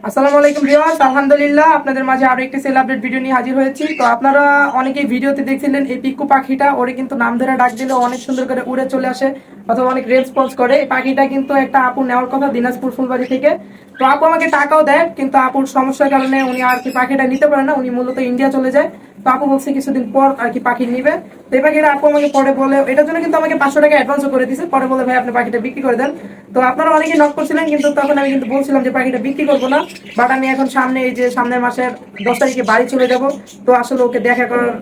আসসালামু আলাইকুম ভিউয়ার্স, আলহামদুলিল্লাহ আপনাদের মাঝে আরো একটি সেল আপডেট ভিডিও নিয়ে হাজির হয়েছি। তো আপনারা অনেকেই ভিডিওতে দেখছিলেন এই পিকু পাখিটা, ওরে কিন্তু নাম ধরে ডাক দিলে অনেক সুন্দর করে উড়ে চলে আসে অথবা অনেক রেসপন্স করে। এই পাখিটা কিন্তু একটা আপু নেওয়ার কথা দিনাজপুর ফুলবাড়ি থেকে। তো আপু আমাকে টাকাও দেয়, কিন্তু আপুর সমস্যার কারণে উনি আর কি পাখিটা নিতে পারে না, উনি মূলত ইন্ডিয়া চলে যায়। তো আপু বলছে কিছুদিন পর আর কি পাখি নিবে। তো এই পাখিটা আপু আমাকে পরে বলে, এটার জন্য কিন্তু আমাকে 500 টাকা অ্যাডভান্সও করে দিয়েছে। পরে বলে ভাই আপনি পাখিটা বিক্রি করে দেন। তো আপনারা অনেকেই নক করছিলেন, কিন্তু তখন আমি কিন্তু বলছিলাম যে পাখিটা বিক্রি করবো না। বাট আমি এখন সামনে এই যে সামনের মাসের 10 তারিখে বাড়ি চলে যাব। তো আসলে ওকে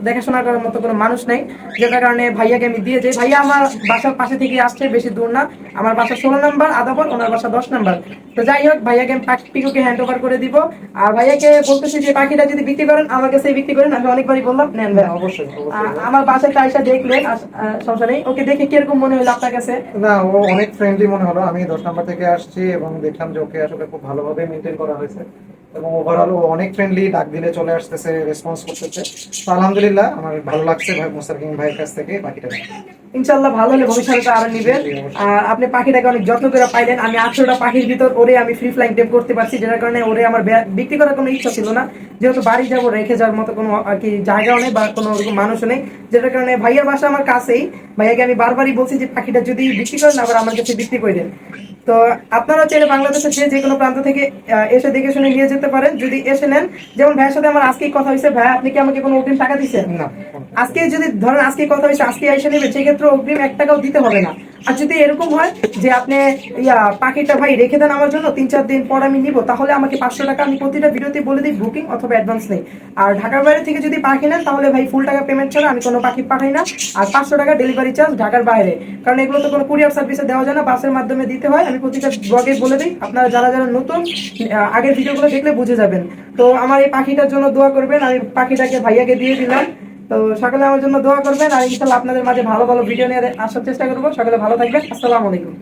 দেখাশোনা করার মতো কোনো মানুষ নেই, যেটার কারণে ভাইয়াকে আমি দিয়ে যাই। ভাইয়া আমার বাসার পাশে থেকে আসছে, বেশি দূর না। আমার বাসা 16 নম্বর আদাবর, ওনার বাসা 10 নম্বর। তো যাই হোক, ভাইয়াকে আমি পিকুকে হ্যান্ড ওভার করে দিব। আর ভাইয়াকে বলতেছি যে পাখিটা যদি বিক্রি করেন আমার কাছে বিক্রি করেন। আমি অনেকবারই বললাম নেন ভাই। অবশ্যই অবশ্যই ভাই। আমার বাসায় আইসা দেখলেন, সমস্যা নেই। ওকে দেখে কিরকম মনে হলো আপনার কাছে? না, ও অনেক ফ্রেন্ডলি মনে হলো। আমি 10 নম্বর থেকে আসছি এবং দেখলাম যে ওকে আসলে খুব ভালোভাবে মেনটেন করা হয়েছে এবং ওভারঅল ও অনেক ফ্রেন্ডলি, ডাক দিলে চলে আসতেছে, রেসপন্স করতেছে। তো আলহামদুলিল্লাহ আমার ভালো লাগছে ভাই মুস্তাকিম ভাইয়ের কাছ থেকে পাখিটা। ইনশাল্লাহ ভালো হলে ভবিষ্যতে আরো নিবেন। জি, অবশ্যই। আর আপনি পাখিটাকে অনেক যত্ন করে পাইলেন। আমি 18টা পাখির ভিতর ওরে আমি ফ্রি ফ্লাইং টেপ করতে পারছি, যেটার কারণে ওরে আমার বিক্রি করার কোনো ইচ্ছা ছিল না। যেহেতু বাড়ি যাবো, রেখে যাওয়ার মতো কোনো আর কি জায়গাও নেই বা কোনো ওরকম মানুষও নেই, যেটার কারণে ভাইয়ার বাসা আমার কাছেই। ভাইয়াকে আমি বারবারই বলছি যে পাখিটা যদি বিক্রি করেন আবার আমার কাছে বিক্রি করে দেন। তো আপনারা চাইলে বাংলাদেশের যে কোনো প্রান্ত থেকে এসে দেখে শুনে নিয়ে যেতে পারেন যদি এসে নেন। যেমন ভাইয়ের সাথে আমার আজকেই কথা হয়েছে। ভাই আপনি কি আমাকে কোনো অগ্রিম টাকা দিচ্ছেন? না। আজকে যদি ধরেন আজকে কথা হয়েছে, আজকে এসে নেবে, সেক্ষেত্রে অগ্রিম 1 টাকাও দিতে হবে না। আর যদি এরকম হয় যে আপনি পাখিটা ভাই রেখে দেন আমার জন্য, 3-4 দিন পর আমি নিব, তাহলে আমাকে 500 টাকা, আমি প্রতিটা ভিডিওতে বলে দিই, বুকিং অথবা অ্যাডভান্স নেই। আর ঢাকার বাইরে থেকে যদি পাখি নেন তাহলে ভাই ফুল টাকা পেমেন্ট ছাড়া আমি কোনো পাখি পাঠাই না। আর 500 টাকা ডেলিভারি চার্জ ঢাকার বাইরে, কারণ এগুলো তো কোনো কুরিয়ার সার্ভিসে দেওয়া যায় না, বাসের মাধ্যমে দিতে হয়। আমি প্রতিটা ব্লগে বলে দিই, আপনারা যারা যারা নতুন আগের ভিডিওগুলো দেখলে বুঝে যাবেন। তো আমার এই পাখিটার জন্য দোয়া করবেন। আমি পাখিটাকে ভাইয়াকে দিয়ে দিলাম। তো সকলে আমার জন্য দোয়া করবেন, আর ইনশাল্লাহ আপনাদের মাঝে ভালো ভালো ভিডিও নিয়ে আসার চেষ্টা করবো। সকলে ভালো থাকবেন। আসসালামু আলাইকুম।